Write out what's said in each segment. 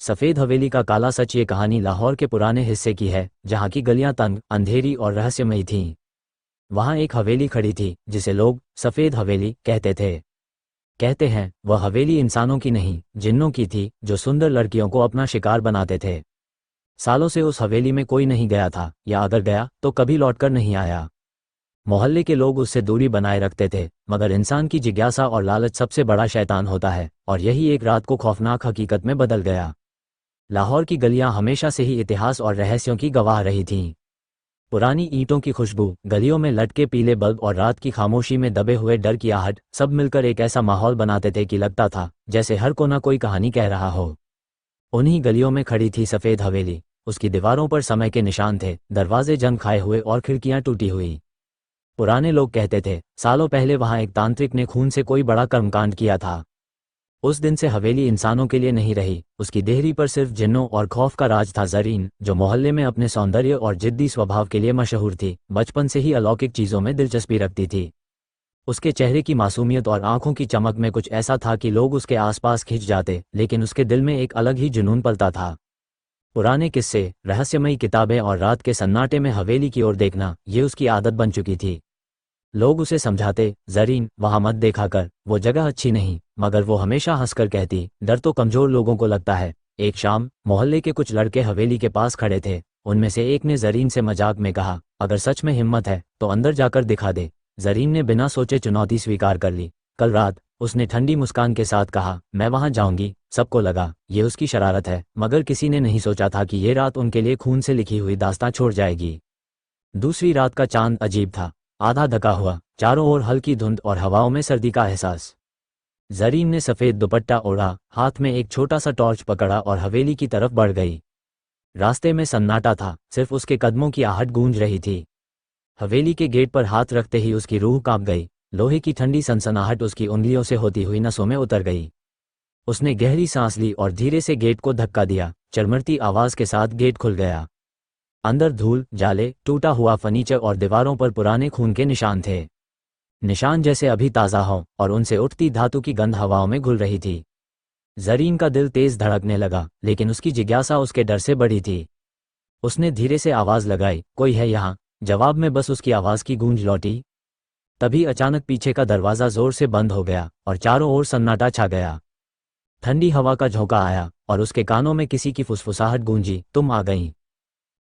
सफ़ेद हवेली का काला सच। ये कहानी लाहौर के पुराने हिस्से की है, जहाँ की गलियाँ तंग, अंधेरी और रहस्यमयी थीं। वहाँ एक हवेली खड़ी थी जिसे लोग सफ़ेद हवेली कहते थे। कहते हैं वह हवेली इंसानों की नहीं, जिन्नों की थी, जो सुंदर लड़कियों को अपना शिकार बनाते थे। सालों से उस हवेली में कोई नहीं गया था, या अगर गया तो कभी लौटकर नहीं आया। मोहल्ले के लोग उससे दूरी बनाए रखते थे, मगर इंसान की जिज्ञासा और लालच सबसे बड़ा शैतान होता है, और यही एक रात को खौफनाक हकीकत में बदल गया। लाहौर की गलियां हमेशा से ही इतिहास और रहस्यों की गवाह रही थीं। पुरानी ईंटों की खुशबू, गलियों में लटके पीले बल्ब और रात की खामोशी में दबे हुए डर की आहट, सब मिलकर एक ऐसा माहौल बनाते थे कि लगता था जैसे हर कोना कोई कहानी कह रहा हो। उन्हीं गलियों में खड़ी थी सफ़ेद हवेली। उसकी दीवारों पर समय के निशान थे, दरवाजे जंग खाए हुए और खिड़कियां टूटी हुई। पुराने लोग कहते थे सालों पहले वहां एक तांत्रिक ने खून से कोई बड़ा कर्मकांड किया था। उस दिन से हवेली इंसानों के लिए नहीं रही, उसकी देहरी पर सिर्फ जिन्नों और खौफ का राज था। ज़रीन, जो मोहल्ले में अपने सौंदर्य और जिद्दी स्वभाव के लिए मशहूर थी, बचपन से ही अलौकिक चीज़ों में दिलचस्पी रखती थी। उसके चेहरे की मासूमियत और आंखों की चमक में कुछ ऐसा था कि लोग उसके आसपास खिंच जाते, लेकिन उसके दिल में एक अलग ही जुनून पलता था। पुराने किस्से, रहस्यमयी किताबें और रात के सन्नाटे में हवेली की ओर देखना, ये उसकी आदत बन चुकी थी। लोग उसे समझाते, ज़रीन वहां मत देखा कर, वो जगह अच्छी नहीं, मगर वो हमेशा हंसकर कहती, डर तो कमजोर लोगों को लगता है। एक शाम मोहल्ले के कुछ लड़के हवेली के पास खड़े थे। उनमें से एक ने ज़रीन से मजाक में कहा, अगर सच में हिम्मत है तो अंदर जाकर दिखा दे। ज़रीन ने बिना सोचे चुनौती स्वीकार कर ली। कल रात, उसने ठंडी मुस्कान के साथ कहा, मैं वहां जाऊंगी। सबको लगा ये उसकी शरारत है, मगर किसी ने नहीं सोचा था कि ये रात उनके लिए खून से लिखी हुई दास्तां छोड़ जाएगी। दूसरी रात का चांद अजीब था, आधा ढका हुआ, चारों ओर हल्की धुंध और हवाओं में सर्दी का एहसास। ज़रीन ने सफ़ेद दुपट्टा ओढ़ा, हाथ में एक छोटा सा टॉर्च पकड़ा और हवेली की तरफ बढ़ गई। रास्ते में सन्नाटा था, सिर्फ उसके कदमों की आहट गूंज रही थी। हवेली के गेट पर हाथ रखते ही उसकी रूह कांप गई। लोहे की ठंडी सनसनाहट उसकी उंगलियों से होती हुई नसों में उतर गई। उसने गहरी सांस ली और धीरे से गेट को धक्का दिया। चरमरती आवाज के साथ गेट खुल गया। अंदर धूल, जाले, टूटा हुआ फर्नीचर और दीवारों पर पुराने खून के निशान थे। निशान जैसे अभी ताज़ा हों, और उनसे उठती धातु की गंध हवाओं में घुल रही थी। ज़रीन का दिल तेज धड़कने लगा, लेकिन उसकी जिज्ञासा उसके डर से बढ़ी थी। उसने धीरे से आवाज़ लगाई, कोई है यहाँ? जवाब में बस उसकी आवाज़ की गूंज लौटी। तभी अचानक पीछे का दरवाज़ा जोर से बंद हो गया और चारों ओर सन्नाटा छा गया। ठंडी हवा का झोंका आया और उसके कानों में किसी की फुसफुसाहट गूंजी, तुम आ गईं।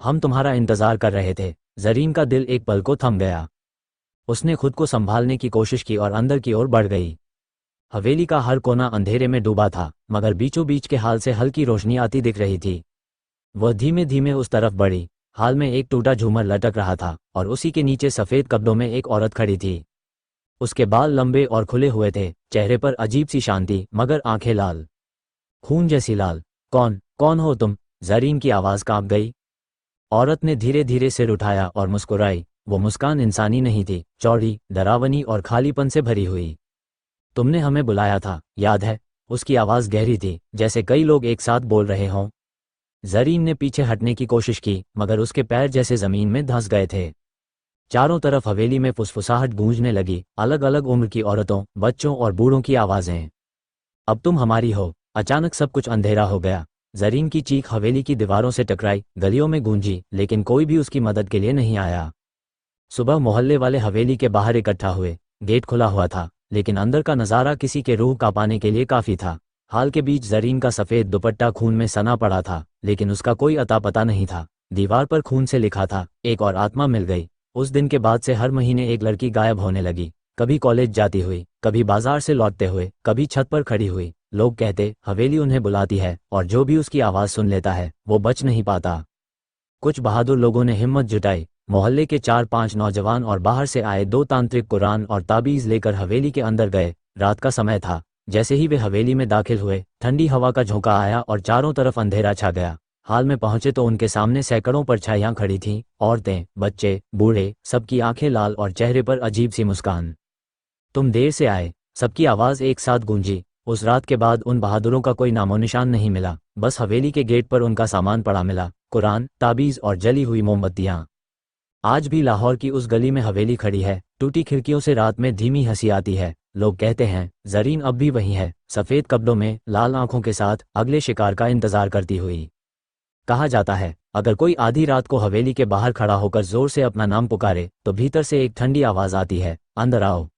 हम तुम्हारा इंतजार कर रहे थे। ज़रीन का दिल एक पल को थम गया। उसने खुद को संभालने की कोशिश की और अंदर की ओर बढ़ गई। हवेली का हर कोना अंधेरे में डूबा था, मगर बीचों बीच के हाल से हल्की रोशनी आती दिख रही थी। वह धीमे धीमे उस तरफ बढ़ी। हाल में एक टूटा झूमर लटक रहा था, और उसी के नीचे सफ़ेद कपड़ों में एक औरत खड़ी थी। उसके बाल लंबे और खुले हुए थे, चेहरे पर अजीब सी शांति, मगर आंखें लाल, खून जैसी लाल। कौन कौन हो तुम? ज़रीन की आवाज़ कांप गई। औरत ने धीरे धीरे सिर उठाया और मुस्कुराई। वो मुस्कान इंसानी नहीं थी, चौड़ी, डरावनी और खालीपन से भरी हुई। तुमने हमें बुलाया था, याद है? उसकी आवाज़ गहरी थी, जैसे कई लोग एक साथ बोल रहे हों। ज़रीन ने पीछे हटने की कोशिश की, मगर उसके पैर जैसे ज़मीन में धंस गए थे। चारों तरफ हवेली में फुसफुसाहट गूंजने लगी, अलग अलग उम्र की औरतों, बच्चों और बूढ़ों की आवाज़ें। अब तुम हमारी हो। अचानक सब कुछ अंधेरा हो गया। ज़रीन की चीख हवेली की दीवारों से टकराई, गलियों में गूंजी, लेकिन कोई भी उसकी मदद के लिए नहीं आया। सुबह मोहल्ले वाले हवेली के बाहर इकट्ठा हुए। गेट खुला हुआ था, लेकिन अंदर का नज़ारा किसी के रूह कांपाने के लिए काफ़ी था। हाल के बीच ज़रीन का सफ़ेद दुपट्टा खून में सना पड़ा था, लेकिन उसका कोई अता पता नहीं था। दीवार पर खून से लिखा था, एक और आत्मा मिल गई। उस दिन के बाद से हर महीने एक लड़की गायब होने लगी, कभी कॉलेज जाती हुई, कभी बाजार से लौटते हुए, कभी छत पर खड़ी हुई। लोग कहते हवेली उन्हें बुलाती है, और जो भी उसकी आवाज़ सुन लेता है वो बच नहीं पाता। कुछ बहादुर लोगों ने हिम्मत जुटाई। मोहल्ले के 4-5 नौजवान और बाहर से आए 2 तांत्रिक कुरान और ताबीज़ लेकर हवेली के अंदर गए। रात का समय था। जैसे ही वे हवेली में दाखिल हुए, ठंडी हवा का झोंका आया और चारों तरफ अंधेरा छा गया। हाल में पहुंचे तो उनके सामने सैकड़ों परछाइयां खड़ी थीं, औरतें, बच्चे, बूढ़े, सबकी आंखें लाल और चेहरे पर अजीब सी मुस्कान। तुम देर से आए, सबकी आवाज़ एक साथ गूंजी। उस रात के बाद उन बहादुरों का कोई नामो निशान नहीं मिला, बस हवेली के गेट पर उनका सामान पड़ा मिला, कुरान, ताबीज़ और जली हुई मोमबत्तियाँ। आज भी लाहौर की उस गली में हवेली खड़ी है, टूटी खिड़कियों से रात में धीमी हंसी आती है, लोग कहते हैं जरीन अब भी वही है, सफ़ेद कपड़ों में, लाल आंखों के साथ, अगले शिकार का इंतजार करती हुई। कहा जाता है अगर कोई आधी रात को हवेली के बाहर खड़ा होकर जोर से अपना नाम पुकारे तो भीतर से एक ठंडी आवाज़ आती है, अंदर आओ,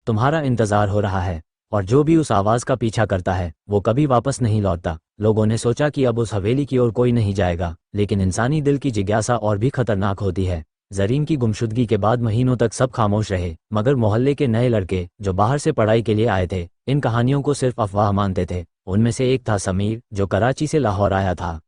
तुम्हारा इंतजार हो रहा है। और जो भी उस आवाज़ का पीछा करता है वो कभी वापस नहीं लौटता। लोगों ने सोचा कि अब उस हवेली की ओर कोई नहीं जाएगा, लेकिन इंसानी दिल की जिज्ञासा और भी खतरनाक होती है। जरीन की गुमशुदगी के बाद महीनों तक सब खामोश रहे, मगर मोहल्ले के नए लड़के जो बाहर से पढ़ाई के लिए आए थे इन कहानियों को सिर्फ अफवाह मानते थे। उनमें से एक था समीर, जो कराची से लाहौर आया था।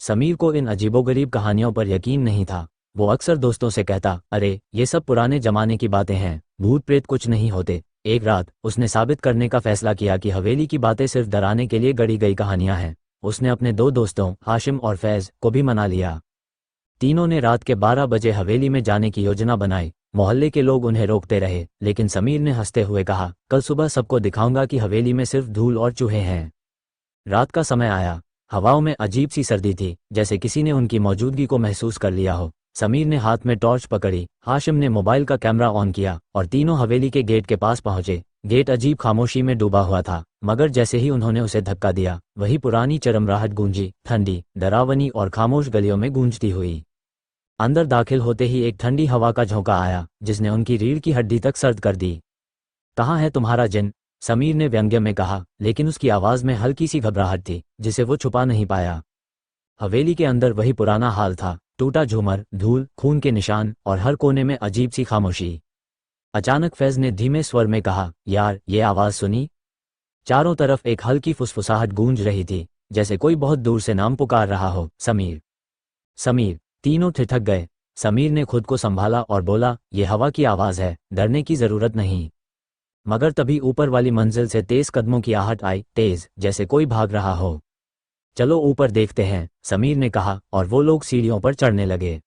समीर को इन अजीबोगरीब कहानियों पर यकीन नहीं था। वो अक्सर दोस्तों से कहता, अरे ये सब पुराने जमाने की बातें हैं, भूत प्रेत कुछ नहीं होते। एक रात उसने साबित करने का फैसला किया कि हवेली की बातें सिर्फ डराने के लिए गढ़ी गई कहानियां हैं। उसने अपने दो दोस्तों हाशिम और फैज़ को भी मना लिया। तीनों ने रात के 12 बजे हवेली में जाने की योजना बनाई। मोहल्ले के लोग उन्हें रोकते रहे, लेकिन समीर ने हंसते हुए कहा, कल सुबह सबको दिखाऊंगा कि हवेली में सिर्फ धूल और चूहे हैं। रात का समय आया। हवाओं में अजीब सी सर्दी थी, जैसे किसी ने उनकी मौजूदगी को महसूस कर लिया हो। समीर ने हाथ में टॉर्च पकड़ी, हाशिम ने मोबाइल का कैमरा ऑन किया और तीनों हवेली के गेट के पास पहुंचे। गेट अजीब खामोशी में डूबा हुआ था, मगर जैसे ही उन्होंने उसे धक्का दिया वही पुरानी चरमराहट गूंजी, ठंडी, डरावनी और खामोश गलियों में गूंजती हुई। अंदर दाखिल होते ही एक ठंडी हवा का झोंका आया जिसने उनकी रीढ़ की हड्डी तक सर्द कर दी। कहाँ है तुम्हारा जिन? समीर ने व्यंग्य में कहा, लेकिन उसकी आवाज़ में हल्की सी घबराहट थी जिसे वो छुपा नहीं पाया। हवेली के अंदर वही पुराना हाल था, टूटा झूमर, धूल, खून के निशान और हर कोने में अजीब सी खामोशी। अचानक फैज़ ने धीमे स्वर में कहा, यार ये आवाज़ सुनी? चारों तरफ एक हल्की फुसफुसाहट गूंज रही थी, जैसे कोई बहुत दूर से नाम पुकार रहा हो, समीर, समीर। तीनों ठिठक गए। समीर ने खुद को संभाला और बोला, ये हवा की आवाज़ है, डरने की ज़रूरत नहीं। मगर तभी ऊपर वाली मंजिल से तेज कदमों की आहट आई, तेज, जैसे कोई भाग रहा हो। चलो ऊपर देखते हैं, समीर ने कहा, और वो लोग सीढ़ियों पर चढ़ने लगे।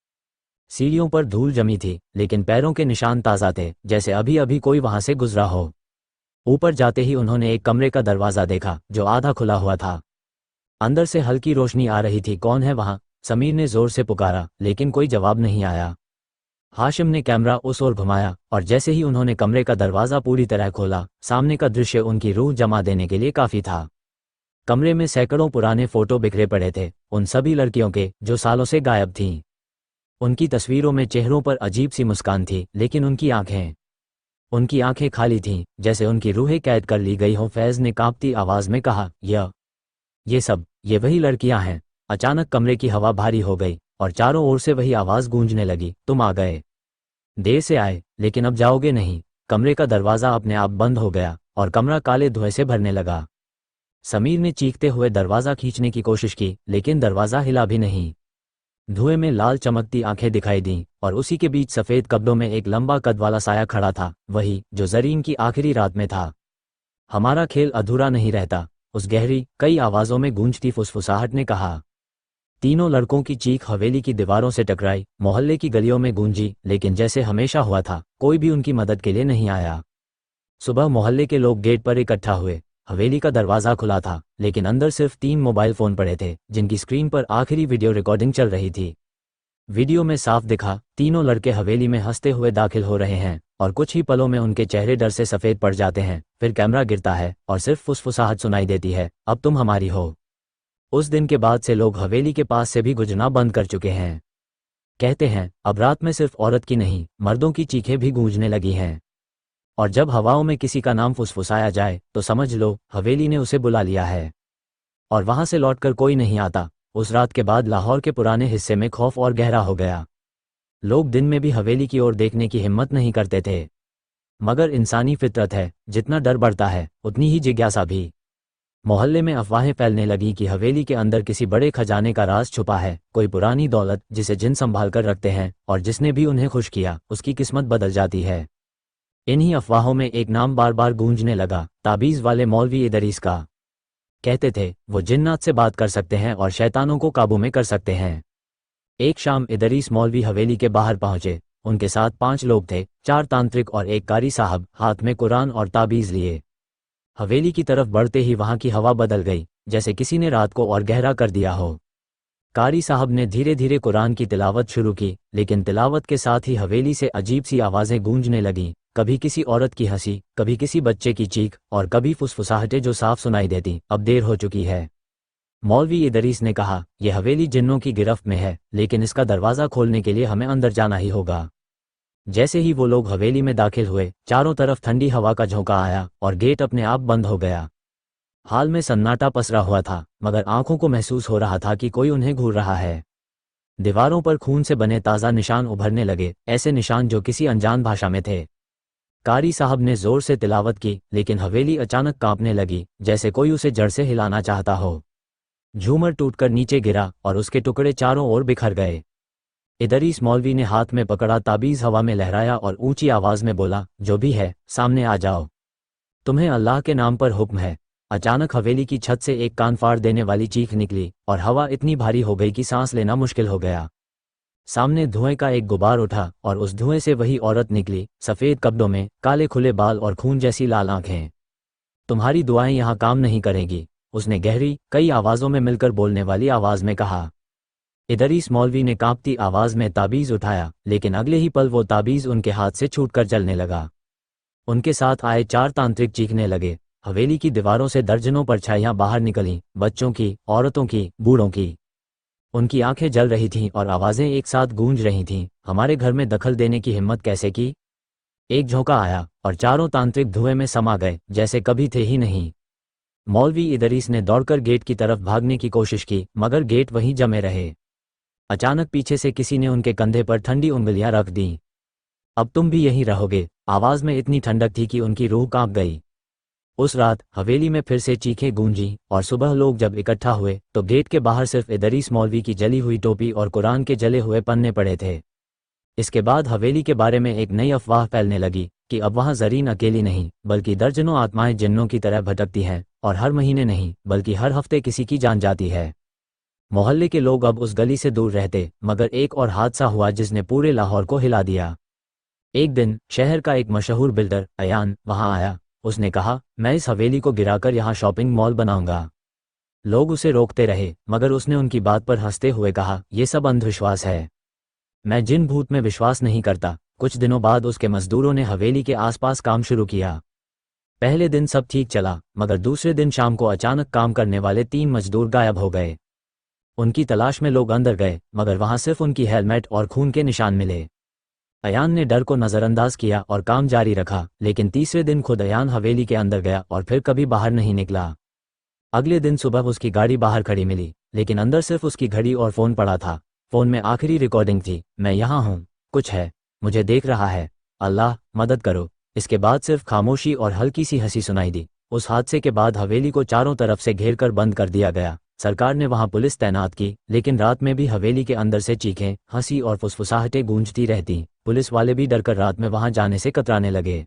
सीढ़ियों पर धूल जमी थी, लेकिन पैरों के निशान ताज़ा थे, जैसे अभी अभी कोई वहां से गुजरा हो। ऊपर जाते ही उन्होंने एक कमरे का दरवाज़ा देखा जो आधा खुला हुआ था। अंदर से हल्की रोशनी आ रही थी। कौन है वहां? समीर ने जोर से पुकारा, लेकिन कोई जवाब नहीं आया। हाशिम ने कैमरा उस ओर घुमाया और जैसे ही उन्होंने कमरे का दरवाज़ा पूरी तरह खोला, सामने का दृश्य उनकी रूह जमा देने के लिए काफ़ी था। कमरे में सैकड़ों पुराने फोटो बिखरे पड़े थे, उन सभी लड़कियों के जो सालों से गायब थीं। उनकी तस्वीरों में चेहरों पर अजीब सी मुस्कान थी, लेकिन उनकी आंखें खाली थीं, जैसे उनकी रूहें कैद कर ली गई हों। फैज़ ने कांपती आवाज़ में कहा, ये वही लड़कियां हैं। अचानक कमरे की हवा भारी हो गई और चारों ओर से वही आवाज़ गूंजने लगी, तुम आ गए। देर से आए, लेकिन अब जाओगे नहीं। कमरे का दरवाज़ा अपने आप बंद हो गया और कमरा काले धुएं से भरने लगा। समीर ने चीखते हुए दरवाज़ा खींचने की कोशिश की, लेकिन दरवाज़ा हिला भी नहीं। धुएं में लाल चमकती आंखें दिखाई दीं और उसी के बीच सफ़ेद कपड़ों में एक लंबा कद वाला साया खड़ा था, वही जो जरीन की आखिरी रात में था। हमारा खेल अधूरा नहीं रहता, उस गहरी, कई आवाज़ों में गूंजती फुसफुसाहट ने कहा। तीनों लड़कों की चीख हवेली की दीवारों से टकराई, मोहल्ले की गलियों में गूंजी, लेकिन जैसे हमेशा हुआ था, कोई भी उनकी मदद के लिए नहीं आया। सुबह मोहल्ले के लोग गेट पर इकट्ठा हुए। हवेली का दरवाज़ा खुला था, लेकिन अंदर सिर्फ 3 मोबाइल फ़ोन पड़े थे, जिनकी स्क्रीन पर आखिरी वीडियो रिकॉर्डिंग चल रही थी। वीडियो में साफ दिखा, तीनों लड़के हवेली में हंसते हुए दाखिल हो रहे हैं और कुछ ही पलों में उनके चेहरे डर से सफ़ेद पड़ जाते हैं। फिर कैमरा गिरता है और सिर्फ फुसफुसाहट सुनाई देती है, अब तुम हमारी हो। उस दिन के बाद से लोग हवेली के पास से भी गुजरना बंद कर चुके हैं। कहते हैं अब रात में सिर्फ औरत की नहीं, मर्दों की चीखें भी गूंजने लगी हैं। और जब हवाओं में किसी का नाम फुसफुसाया जाए तो समझ लो हवेली ने उसे बुला लिया है और वहां से लौटकर कोई नहीं आता। उस रात के बाद लाहौर के पुराने हिस्से में खौफ और गहरा हो गया। लोग दिन में भी हवेली की ओर देखने की हिम्मत नहीं करते थे। मगर इंसानी फितरत है, जितना डर बढ़ता है उतनी ही जिज्ञासा भी। मोहल्ले में अफवाहें फैलने लगी कि हवेली के अंदर किसी बड़े खजाने का राज छुपा है, कोई पुरानी दौलत जिसे जिन संभाल कर रखते हैं और जिसने भी उन्हें खुश किया उसकी किस्मत बदल जाती है। इन्हीं अफवाहों में एक नाम बार बार गूंजने लगा, ताबीज़ वाले मौलवी इदरीस का। कहते थे वो जिन्नात से बात कर सकते हैं और शैतानों को काबू में कर सकते हैं। एक शाम इदरीस मौलवी हवेली के बाहर पहुंचे। उनके साथ 5 लोग थे, 4 तांत्रिक और एक कारी साहब, हाथ में कुरान और ताबीज़ लिए। हवेली की तरफ बढ़ते ही वहां की हवा बदल गई, जैसे किसी ने रात को और गहरा कर दिया हो। कारी साहब ने धीरे धीरे कुरान की तिलावत शुरू की, लेकिन तिलावत के साथ ही हवेली से अजीब सी आवाज़ें गूंजने लगीं, कभी किसी औरत की हंसी, कभी किसी बच्चे की चीख और कभी फुसफुसाहटें जो साफ सुनाई देती। अब देर हो चुकी है। मौलवी इदरीस ने कहा, यह हवेली जिन्नों की गिरफ्त में है, लेकिन इसका दरवाज़ा खोलने के लिए हमें अंदर जाना ही होगा। जैसे ही वो लोग हवेली में दाखिल हुए, चारों तरफ ठंडी हवा का झोंका आया और गेट अपने आप बंद हो गया। हाल में सन्नाटा पसरा हुआ था, मगर आंखों को महसूस हो रहा था कि कोई उन्हें घूर रहा है। दीवारों पर खून से बने ताज़ा निशान उभरने लगे, ऐसे निशान जो किसी अनजान भाषा में थे। कारी साहब ने जोर से तिलावत की, लेकिन हवेली अचानक कांपने लगी, जैसे कोई उसे जड़ से हिलाना चाहता हो। झूमर टूटकर नीचे गिरा और उसके टुकड़े चारों ओर बिखर गए। इदरीस मौलवी ने हाथ में पकड़ा ताबीज़ हवा में लहराया और ऊंची आवाज में बोला, जो भी है, सामने आ जाओ। तुम्हें अल्लाह के नाम पर हुक्म है। अचानक हवेली की छत से एक कान फाड़ देने वाली चीख निकली और हवा इतनी भारी हो गई कि सांस लेना मुश्किल हो गया। सामने धुएं का एक गुबार उठा और उस धुएं से वही औरत निकली, सफ़ेद कपड़ों में, काले खुले बाल और खून जैसी लाल आंखें। तुम्हारी दुआएं यहाँ काम नहीं करेंगी, उसने गहरी, कई आवाज़ों में मिलकर बोलने वाली आवाज़ में कहा। इदरीस मौलवी ने कांपती आवाज़ में ताबीज़ उठाया, लेकिन अगले ही पल वो ताबीज़ उनके हाथ से छूटकर जलने लगा। उनके साथ आए 4 तांत्रिक चीखने लगे। हवेली की दीवारों से दर्जनों परछाइयां बाहर निकलीं, बच्चों की, औरतों की, बूढ़ों की। उनकी आंखें जल रही थीं और आवाज़ें एक साथ गूंज रही थीं, हमारे घर में दखल देने की हिम्मत कैसे की? एक झोंका आया और चारों तांत्रिक धुएं में समा गए, जैसे कभी थे ही नहीं। मौलवी इदरीस ने दौड़कर गेट की तरफ भागने की कोशिश की, मगर गेट वहीं जमे रहे। अचानक पीछे से किसी ने उनके कंधे पर ठंडी उंगलियां रख दीं। अब तुम भी यहीं रहोगे। आवाज़ में इतनी ठंडक थी कि उनकी रूह कांप गई। उस रात हवेली में फिर से चीखें गूंजी और सुबह लोग जब इकट्ठा हुए तो गेट के बाहर सिर्फ इदरीस मौलवी की जली हुई टोपी और कुरान के जले हुए पन्ने पड़े थे। इसके बाद हवेली के बारे में एक नई अफवाह फैलने लगी कि अब वहां जरीन अकेली नहीं, बल्कि दर्जनों आत्माएं जिन्नों की तरह भटकती हैं, और हर महीने नहीं, बल्कि हर हफ्ते किसी की जान जाती है। मोहल्ले के लोग अब उस गली से दूर रहते, मगर एक और हादसा हुआ जिसने पूरे लाहौर को हिला दिया। एक दिन शहर का एक मशहूर बिल्डर अयान वहां आया। उसने कहा, मैं इस हवेली को गिराकर यहाँ शॉपिंग मॉल बनाऊंगा। लोग उसे रोकते रहे, मगर उसने उनकी बात पर हंसते हुए कहा, यह सब अंधविश्वास है। मैं जिन भूत में विश्वास नहीं करता। कुछ दिनों बाद उसके मजदूरों ने हवेली के आसपास काम शुरू किया। पहले दिन सब ठीक चला, मगर दूसरे दिन शाम को अचानक काम करने वाले 3 मजदूर गायब हो गए। उनकी तलाश में लोग अंदर गए, मगर वहां सिर्फ उनकी हेलमेट और खून के निशान मिले। अयान ने डर को नज़रअंदाज किया और काम जारी रखा, लेकिन तीसरे दिन खुद अयान हवेली के अंदर गया और फिर कभी बाहर नहीं निकला। अगले दिन सुबह उसकी गाड़ी बाहर खड़ी मिली, लेकिन अंदर सिर्फ उसकी घड़ी और फ़ोन पड़ा था। फ़ोन में आखिरी रिकॉर्डिंग थी, मैं यहाँ हूँ, कुछ है, मुझे देख रहा है, अल्लाह मदद करो। इसके बाद सिर्फ खामोशी और हल्की सी हंसी सुनाई दी। उस हादसे के बाद हवेली को चारों तरफ से घेर कर बंद कर दिया गया। सरकार ने वहां पुलिस तैनात की, लेकिन रात में भी हवेली के अंदर से चीखें, हंसी और फुसफुसाहटें गूंजती रहती। पुलिस वाले भी डरकर रात में वहां जाने से कतराने लगे।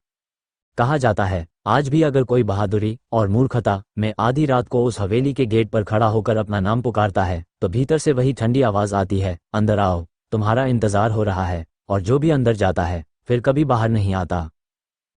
कहा जाता है, आज भी अगर कोई बहादुरी और मूर्खता में आधी रात को उस हवेली के गेट पर खड़ा होकर अपना नाम पुकारता है, तो भीतर से वही ठंडी आवाज आती है, अंदर आओ, तुम्हारा इंतजार हो रहा है। और जो भी अंदर जाता है, फिर कभी बाहर नहीं आता।